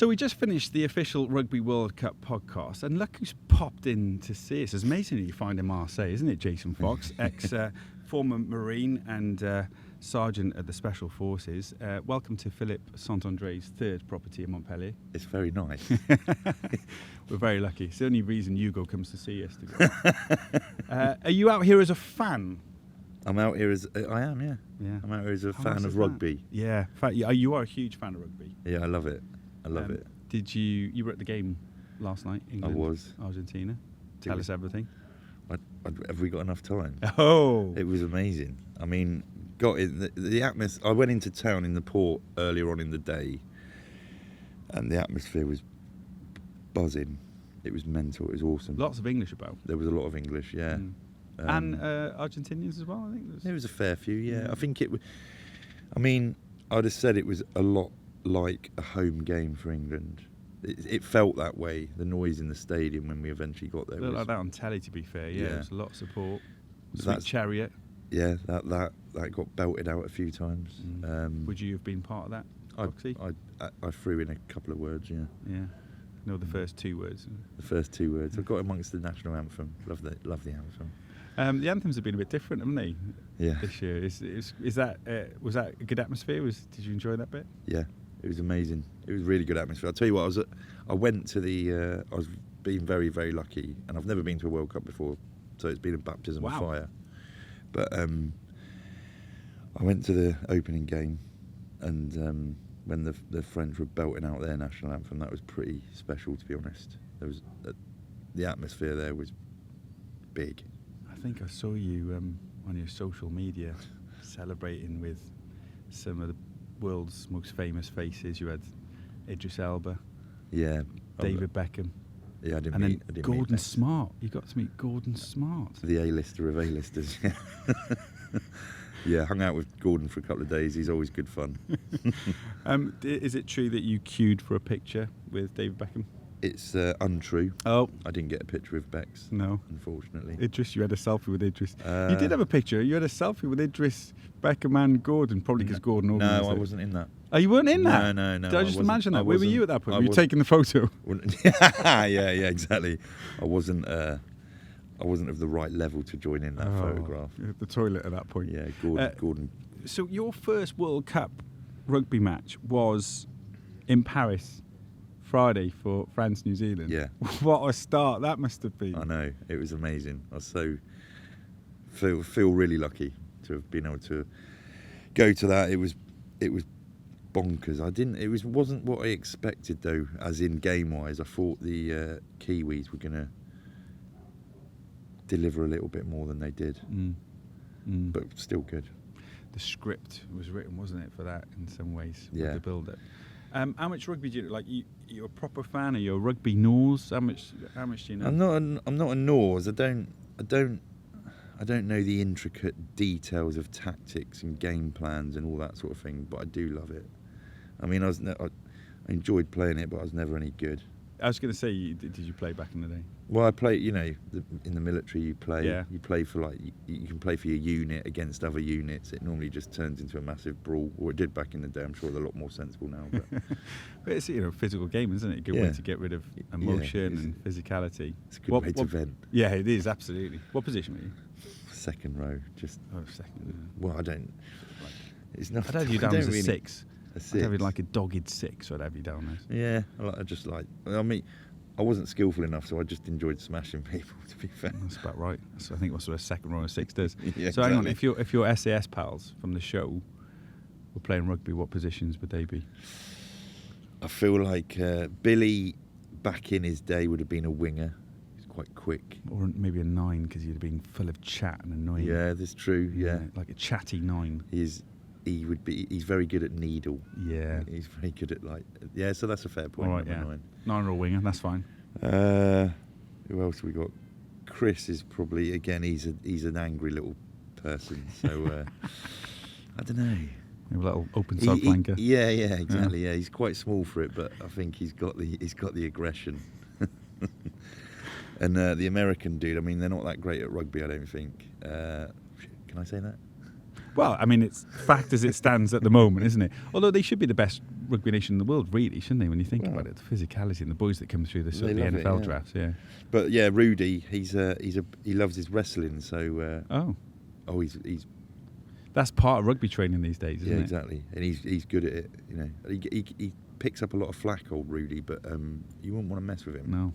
So we just finished the official Rugby World Cup podcast, and look who's popped in to see us. It's amazing who you find in Marseille, isn't it, Jason Fox, former Marine and Sergeant at the Special Forces. Welcome to Philippe Saint-André's third property in Montpellier. It's very nice. We're very lucky. It's the only reason Hugo comes to see us. Are you out here as a fan? I'm out here as I am, yeah. I'm out here as a fan of rugby. Yeah, in fact, you are a huge fan of rugby. Yeah, I love it. I love it. Did you were at the game last night? England, I was. Argentina. Tell us everything. Have we got enough time? Oh, it was amazing. I mean, the atmosphere. I went into town in the port earlier on in the day, and the atmosphere was buzzing. It was mental. It was awesome. Lots of English about. There was a lot of English, yeah. And Argentinians as well, I think. There was a fair few, yeah. I think it was. I mean, I'd have said it was a lot like a home game for England. It felt that way. The noise in the stadium when we eventually got there. It looked like that on telly, to be fair. Yeah, there was a lot of support. Sweet Chariot. Yeah, that got belted out a few times. Would you have been part of that, Foxy? I threw in a couple of words, yeah. Yeah. No, the first two words. The first two words. I got amongst the national anthem. Love the anthem. The anthems have been a bit different, haven't they? Yeah. This year, was that a good atmosphere? Did you enjoy that bit? Yeah, it was amazing. It was really good atmosphere. I'll tell you what, I went to the. I was being very, very lucky, and I've never been to a World Cup before, so it's been a baptism of fire. But I went to the opening game, and when the French were belting out their national anthem, that was pretty special, to be honest. There was the atmosphere there was big. I think I saw you on your social media celebrating with some of the world's most famous faces. You had Idris Elba, David Beckham, and then Gordon Smart. You got to meet Gordon Smart, the A-lister of A-listers. Yeah, hung out with Gordon for a couple of days. He's always good fun. Is it true that you queued for a picture with David Beckham? It's untrue. Oh. I didn't get a picture of Bex. No. Unfortunately. Idris, you had a selfie with Idris. You did have a picture. You had a selfie with Idris, Beckham and Gordon, probably because Gordon organised it. No, I wasn't in that. Oh, you weren't in that? No. Did I just imagine that? Where were you at that point? Were you taking the photo? Yeah, exactly. I wasn't of the right level to join in that photograph. The toilet at that point. Yeah, Gordon. So your first World Cup rugby match was in Paris Friday for France, New Zealand. Yeah. What a start that must have been. I know, it was amazing. I feel really lucky to have been able to go to that. It was bonkers. It wasn't what I expected though, as in game wise. I thought the Kiwis were gonna deliver a little bit more than they did. But still good. The script was written, wasn't it, for that in some ways? Yeah. With the build-up. How much rugby do you like? You're a proper fan? Are you a rugby nose? How much do you know? I'm not a nose. I don't know the intricate details of tactics and game plans and all that sort of thing, but I do love it. I mean, I enjoyed playing it, but I was never any good. I was going to say, did you play back in the day? Well, I played. in the military, you play. Yeah. You play for you can play for your unit against other units. It normally just turns into a massive brawl, or it did back in the day. I'm sure they're a lot more sensible now. But, but it's a physical game, isn't it? A good way to get rid of emotion and physicality. It's a good way to vent. Yeah, it is absolutely. What position were you? Second row, just. Oh, second. Well, I don't. It's not. I'd have you down as a really, 6. A 6. I'd have you like a dogged 6. So I'd have you down as. Yeah, I mean, I wasn't skillful enough, so I just enjoyed smashing people. To be fair, that's about right. So I think that's what a second row of 6 does. Yeah, so hang on, if your SAS pals from the show were playing rugby, what positions would they be? I feel like Billy, back in his day, would have been a winger. He's quite quick. Or maybe a 9 because he'd have been full of chat and annoying. Yeah, that's true. Yeah, like a chatty 9. He's very good at needle. Yeah. He's very good at so that's a fair point. All right, 9 or a winger, that's fine. Who else have we got? Chris is probably, again, he's an angry little person, so I don't know. A little open side flanker. Yeah, exactly. Yeah, he's quite small for it, but I think he's got the aggression. And the American dude, I mean, they're not that great at rugby, I don't think. Can I say that? Well, I mean, it's fact as it stands at the moment, isn't it? Although they should be the best rugby nation in the world, really, shouldn't they? When you think about it, the physicality and the boys that come through the sort of the NFL drafts, yeah. But yeah, Rudy, he loves his wrestling, so he's that's part of rugby training these days, isn't it? Yeah, exactly, and he's good at it. You know, he picks up a lot of flack, old Rudy, but you wouldn't want to mess with him. No.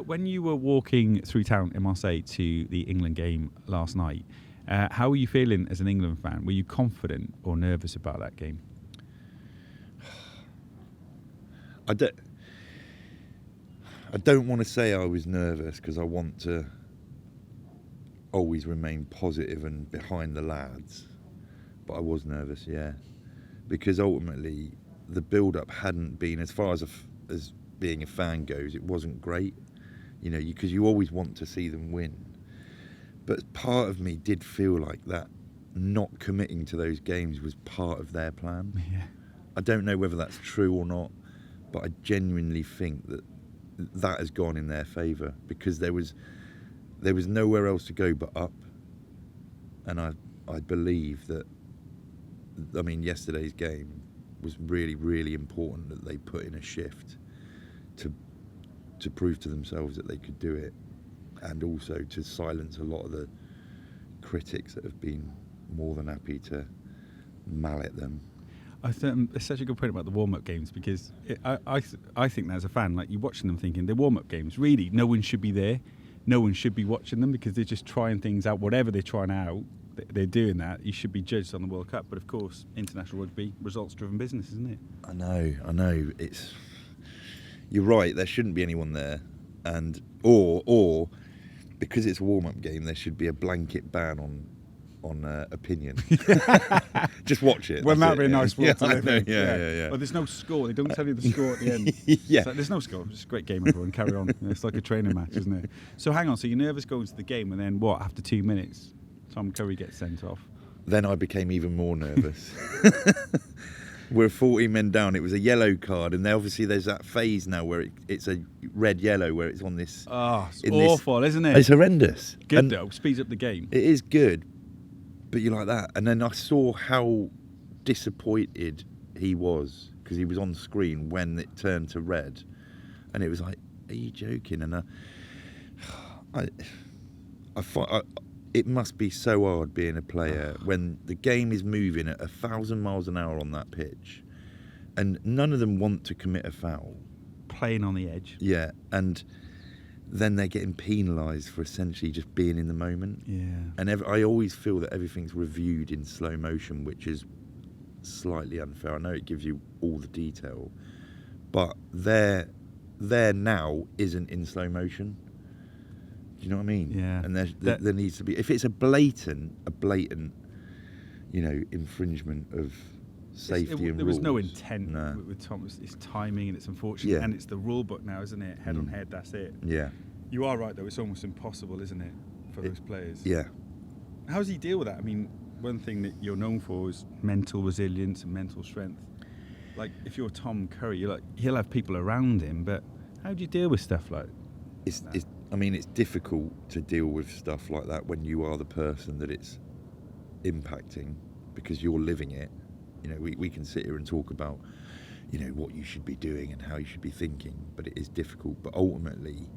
When you were walking through town in Marseille to the England game last night, how were you feeling as an England fan? Were you confident or nervous about that game? I don't want to say I was nervous, because I want to always remain positive and behind the lads. But I was nervous, yeah, because ultimately the build-up hadn't been, as far as being a fan goes, it wasn't great. You know, because you always want to see them win. But part of me did feel like that not committing to those games was part of their plan. Yeah. I don't know whether that's true or not, but I genuinely think that has gone in their favour, because there was nowhere else to go but up. And I believe that, I mean, yesterday's game was really, really important, that they put in a shift to prove to themselves that they could do it, and also to silence a lot of the critics that have been more than happy to mallet them. I think it's such a good point about the warm-up games, because I think that as a fan, like, you're watching them thinking they're warm-up games. Really, no one should be there. No one should be watching them, because they're just trying things out. Whatever they're trying out, they're doing that. You should be judged on the World Cup. But of course, international rugby, results-driven business, isn't it? I know. You're right. There shouldn't be anyone there, and or because it's a warm-up game, there should be a blanket ban on opinion. Just watch it. Well, that'd be a nice one to live in. Yeah. Well, there's no score. They don't tell you the score at the end. Yeah. So there's no score. It's just a great game, everyone. Carry on. It's like a training match, isn't it? So hang on. So you're nervous going to the game, and then what? After 2 minutes, Tom Curry gets sent off. Then I became even more nervous. We're 14 men down. It was a yellow card, and obviously there's that phase now where it's a red-yellow, where it's on this. Oh, it's awful, isn't it? It's horrendous. Good though, speeds up the game. It is good, but you like that. And then I saw how disappointed he was, because he was on screen when it turned to red, and it was like, "Are you joking?" And it must be so hard being a player when the game is moving at 1,000 miles an hour on that pitch, and none of them want to commit a foul. Playing on the edge. Yeah, and then they're getting penalised for essentially just being in the moment. Yeah. And I always feel that everything's reviewed in slow motion, which is slightly unfair. I know it gives you all the detail, but their now isn't in slow motion. Do you know what I mean? Yeah. And there needs to be, if it's a blatant, infringement of safety and rules. There was no intent with Thomas. It's timing, and it's unfortunate, and it's the rule book now, isn't it? Head on head, that's it. Yeah. You are right though. It's almost impossible, isn't it, for those players? Yeah. How does he deal with that? I mean, one thing that you're known for is mental resilience and mental strength. Like, if you're Tom Curry, he'll have people around him, but how do you deal with stuff like that? It's difficult to deal with stuff like that when you are the person that it's impacting, because you're living it. You know, we can sit here and talk about, what you should be doing and how you should be thinking, but it is difficult. But ultimately,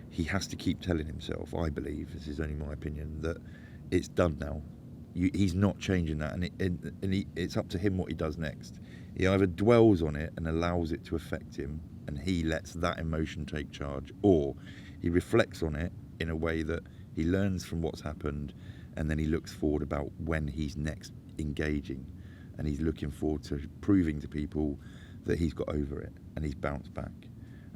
he has to keep telling himself, I believe, this is only my opinion, that it's done now. He's not changing that, and it's up to him what he does next. He either dwells on it and allows it to affect him, and he lets that emotion take charge, or he reflects on it in a way that he learns from what's happened, and then he looks forward about when he's next engaging, and he's looking forward to proving to people that he's got over it and he's bounced back,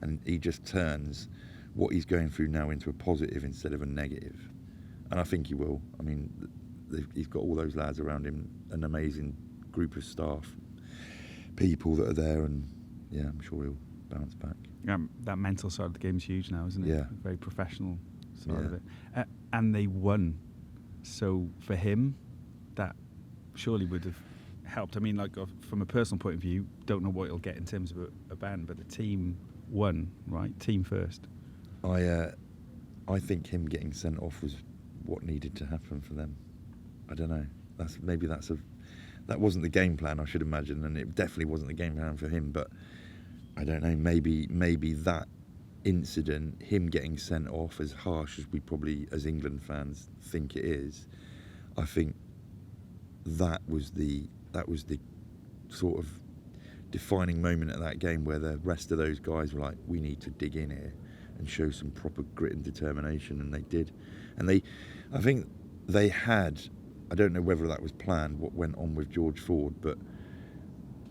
and he just turns what he's going through now into a positive instead of a negative. And I think he will. I mean, he's got all those lads around him, an amazing group of staff, people that are there, and yeah, I'm sure he'll bounce back. That mental side of the game is huge now, isn't it? Yeah. Very professional side of it. And they won. So for him, that surely would have helped. I mean, like, from a personal point of view, don't know what he'll get in terms of a ban, but the team won, right? Team first. I think him getting sent off was what needed to happen for them. I don't know. That's that wasn't the game plan, I should imagine, and it definitely wasn't the game plan for him. But I don't know, maybe that incident, him getting sent off, as harsh as we probably as England fans think it is, I think that was the sort of defining moment of that game where the rest of those guys were like, we need to dig in here and show some proper grit and determination, and they did. And I think they had, I don't know whether that was planned, what went on with George Ford, but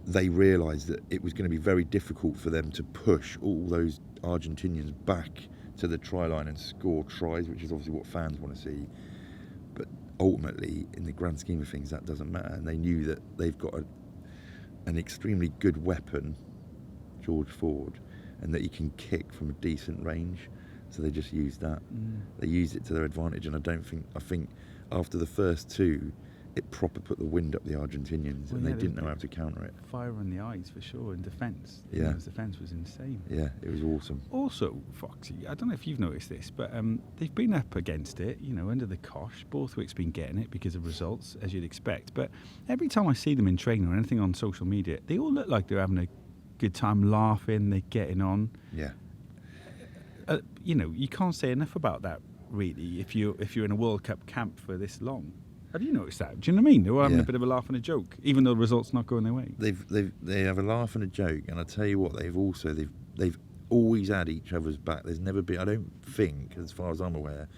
they realised that it was going to be very difficult for them to push all those Argentinians back to the try line and score tries, which is obviously what fans want to see. But ultimately, in the grand scheme of things, that doesn't matter. And they knew that they've got an extremely good weapon, George Ford, and that he can kick from a decent range. So they just used that. They used it to their advantage, and I think after the first two, it proper put the wind up the Argentinians, and they didn't know how to counter it. Fire in the eyes for sure in defence. Yeah, his defence was insane. Yeah, it was awesome. Also, Foxy, I don't know if you've noticed this, but they've been up against it, under the cosh. Borthwick's been getting it because of results, as you'd expect. But every time I see them in training or anything on social media, they all look like they're having a good time, laughing, they're getting on. Yeah. You can't say enough about that, really, if you're in a World Cup camp for this long. Have you noticed that? Do you know what I mean? They're all having a bit of a laugh and a joke, even though the result's not going their way. They have a laugh and a joke, and I tell you what, they've always had each other's back. There's never been, I don't think, as far as I'm aware,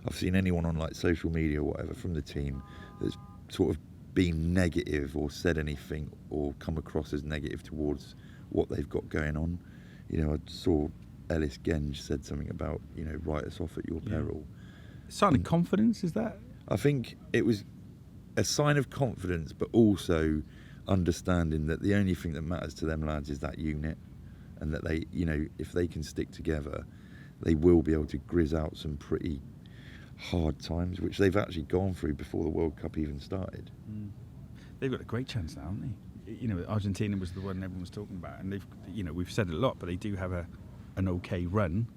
I've seen anyone on like social media or whatever from the team that's sort of been negative or said anything or come across as negative towards what they've got going on. I saw Ellis Genge said something about, write us off at your peril. Sign of confidence, is that? I think it was a sign of confidence, but also understanding that the only thing that matters to them lads is that unit, and that they, if they can stick together, they will be able to grizz out some pretty hard times, which they've actually gone through before the World Cup even started. They've got a great chance now, haven't they? Argentina was the one everyone was talking about, and they've, we've said it a lot, but they do have an okay run.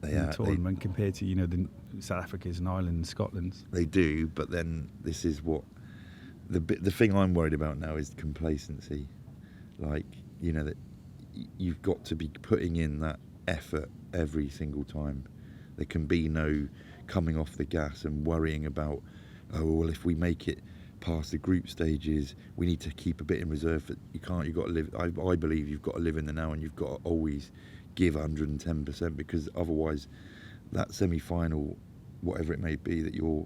The tournament compared to the South Africa's and Ireland and Scotland's. They do, but then this is what the thing I'm worried about now is complacency. Like, that you've got to be putting in that effort every single time. There can be no coming off the gas and worrying about, if we make it past the group stages, we need to keep a bit in reserve. You can't. You've got to live. I believe you've got to live in the now, and you've got to always give 110%, because otherwise that semi-final, whatever it may be that you're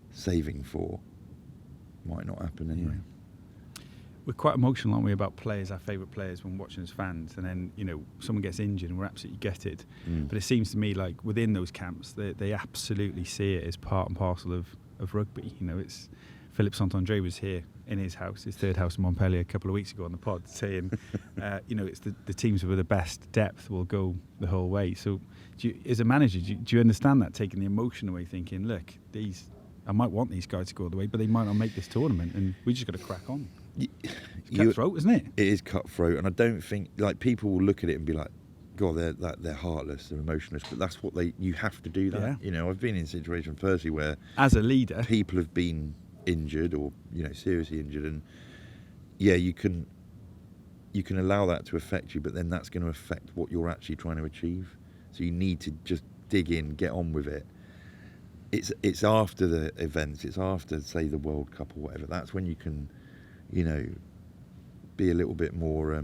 saving for, might not happen anyway. We're quite emotional, aren't we, about players, our favourite players, when watching as fans, and then someone gets injured and we're absolutely gutted. But it seems to me like within those camps they absolutely see it as part and parcel of rugby. It's Philippe Saint-André was here in his house, his third house in Montpellier, a couple of weeks ago on the pod, saying, it's the teams with the best depth will go the whole way. So, as a manager, do you understand that, taking the emotion away, thinking, look, I might want these guys to go all the way, but they might not make this tournament, and we just got to crack on. It's cutthroat, isn't it? It is cutthroat, and I don't think people will look at it and be like, God, they're heartless, they're emotionless, but that's what you have to do that. Yeah. I've been in situations personally where, as a leader, people have been injured or seriously injured, and you can allow that to affect you, but then that's going to affect what you're actually trying to achieve. So you need to just dig in, get on with it. It's after the events, it's after, say, the World Cup or whatever, that's when you can be a little bit more I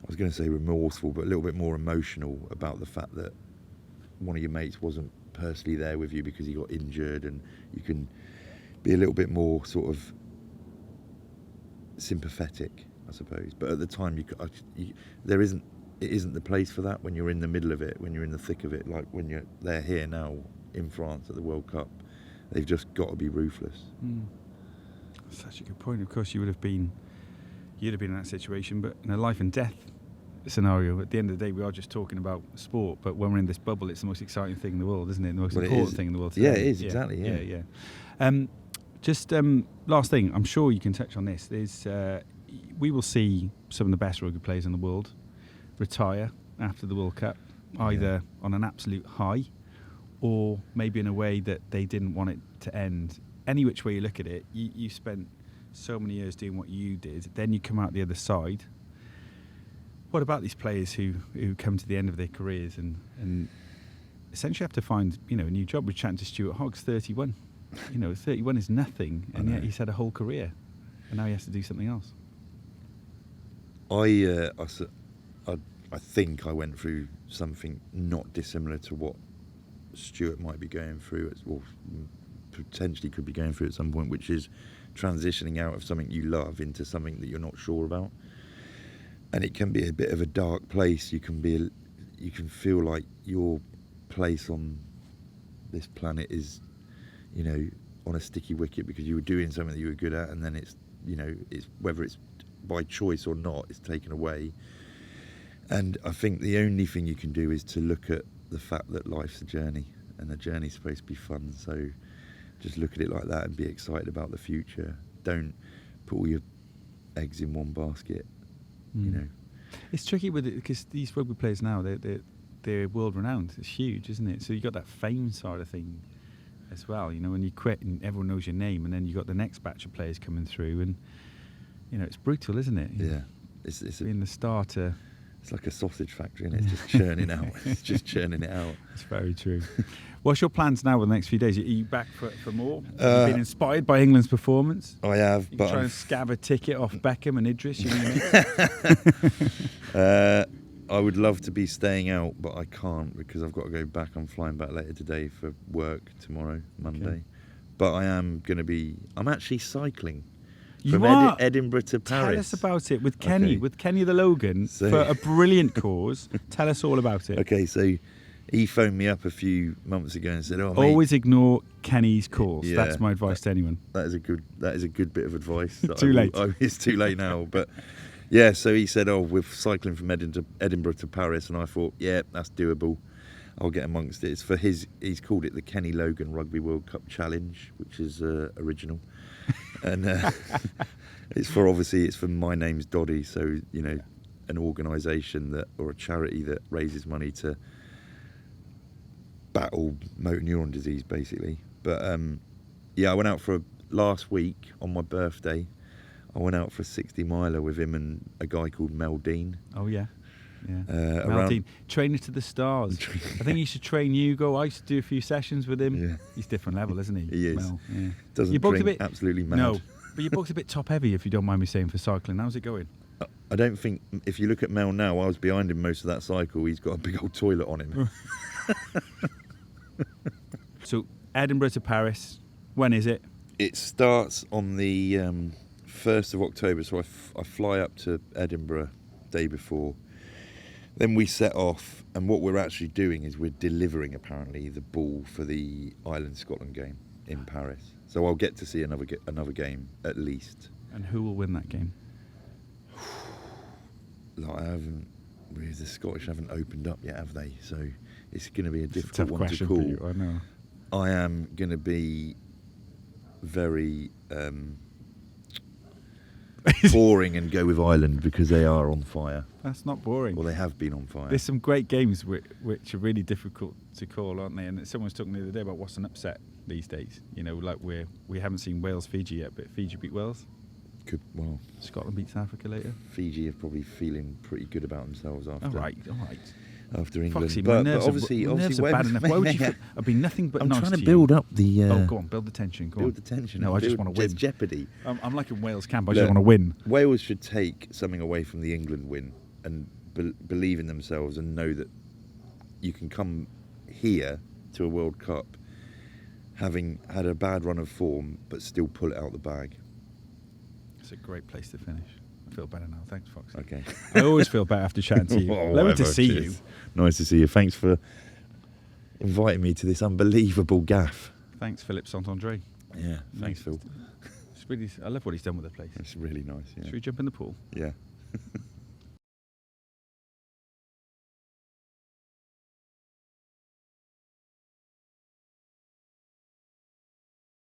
was going to say remorseful, but a little bit more emotional about the fact that one of your mates wasn't personally there with you because he got injured, and you can be a little bit more sort of sympathetic, I suppose. But at the time, it isn't the place for that when you're in the middle of it, when you're in the thick of it. Like when they're here now in France at the World Cup, they've just got to be ruthless. Such a good point. Of course, you'd have been in that situation, but in a life and death scenario, at the end of the day, we are just talking about sport. But when we're in this bubble, it's the most exciting thing in the world, isn't it? The most important thing in the world today. Yeah, it is, exactly. Yeah. Just last thing, I'm sure you can touch on this. We will see some of the best rugby players in the world retire after the World Cup, either on an absolute high or maybe in a way that they didn't want it to end. Any which way you look at it, you spent so many years doing what you did, then you come out the other side. What about these players who come to the end of their careers and essentially have to find, a new job? We're chatting to Stuart Hoggs, 31. 31 is nothing, and yet he's had a whole career, and now he has to do something else. I think I went through something not dissimilar to what Stuart might be going through, or potentially could be going through at some point, which is transitioning out of something you love into something that you're not sure about. And it can be a bit of a dark place. You can feel like your place on this planet is, on a sticky wicket because you were doing something that you were good at, and then it's whether it's by choice or not, it's taken away. And I think the only thing you can do is to look at the fact that life's a journey, and the journey's supposed to be fun. So just look at it like that and be excited about the future. Don't put all your eggs in one basket. It's tricky with it because these rugby players now, they're world renowned. It's huge, isn't it? So you got that fame side of thing as well. When you quit and everyone knows your name, and then you got the next batch of players coming through, and it's brutal, isn't it? Yeah, it's being the starter. It's like a sausage factory, and it's just churning out. It's just churning it out. It's very true. What's your plans now with the next few days? Are you back for more? Have you been inspired by England's performance? I have, you but try and scab a ticket off Beckham and Idris. I would love to be staying out, but I can't because I've got to go back. I'm flying back later today for work tomorrow, Monday. Okay. But I'm actually cycling. From Edinburgh to Paris. Tell us about it with Kenny, with Kenny the Logan, for a brilliant cause. Tell us all about it. Okay, so he phoned me up a few months ago and said, always ignore Kenny's calls. Yeah, that's my advice to anyone. That is a good bit of advice. Too late. It's too late now. But yeah, so he said, we're cycling from Edinburgh to Paris, and I thought, yeah, that's doable. I'll get amongst it. It's for he's called it the Kenny Logan Rugby World Cup Challenge, which is original. And it's for my name's Doddy, so an organisation or a charity that raises money to battle motor neuron disease, basically. But I went out last week on my birthday. I went out for a 60-miler with him and a guy called Mel Dean. Oh yeah. Mel Dean, trainer to the stars. I think he should train you. I used to do a few sessions with him. Yeah. He's different level, isn't he? He is. Mel, yeah. Doesn't drink, absolutely mad. No, but you booked a bit top heavy, if you don't mind me saying, for cycling. How's it going? I don't think, if you look at Mel now, I was behind him most of that cycle. He's got a big old toilet on him. So Edinburgh to Paris, when is it? It starts on the 1st of October, so I fly up to Edinburgh day before. Then we set off, and what we're actually doing is we're delivering, apparently, the ball for the Ireland-Scotland game in Paris. So I'll get to see another game, at least. And who will win that game? The Scottish haven't opened up yet, have they? So it's going to be a difficult one to call. For you, I know. I am going to be very boring and go with Ireland because they are on fire. That's not boring. Well, they have been on fire. There's some great games which are really difficult to call, aren't they? And someone was talking the other day about what's an upset these days. Like we haven't seen Wales-Fiji yet, but Fiji beat Wales. Scotland beats Africa later. Fiji are probably feeling pretty good about themselves after. All right. After England, Foxy, but obviously bad enough. Why would you? I'd be nothing but nice to you. I'm trying to build up the. Go on, build the tension. Build the tension. No, I just want to win. There's jeopardy. I'm like in Wales camp. I just want to win. Wales should take something away from the England win and believe in themselves and know that you can come here to a World Cup having had a bad run of form but still pull it out the bag. It's a great place to finish. I feel better now. Thanks, Foxy. Okay. I always feel better after chatting to you. Lovely to see you. Nice to see you. Thanks for inviting me to this unbelievable gaff. Thanks, Philippe Saint-Andre. Yeah, thanks, Phil. I love what he's done with the place. It's really nice. Yeah. Should we jump in the pool? Yeah.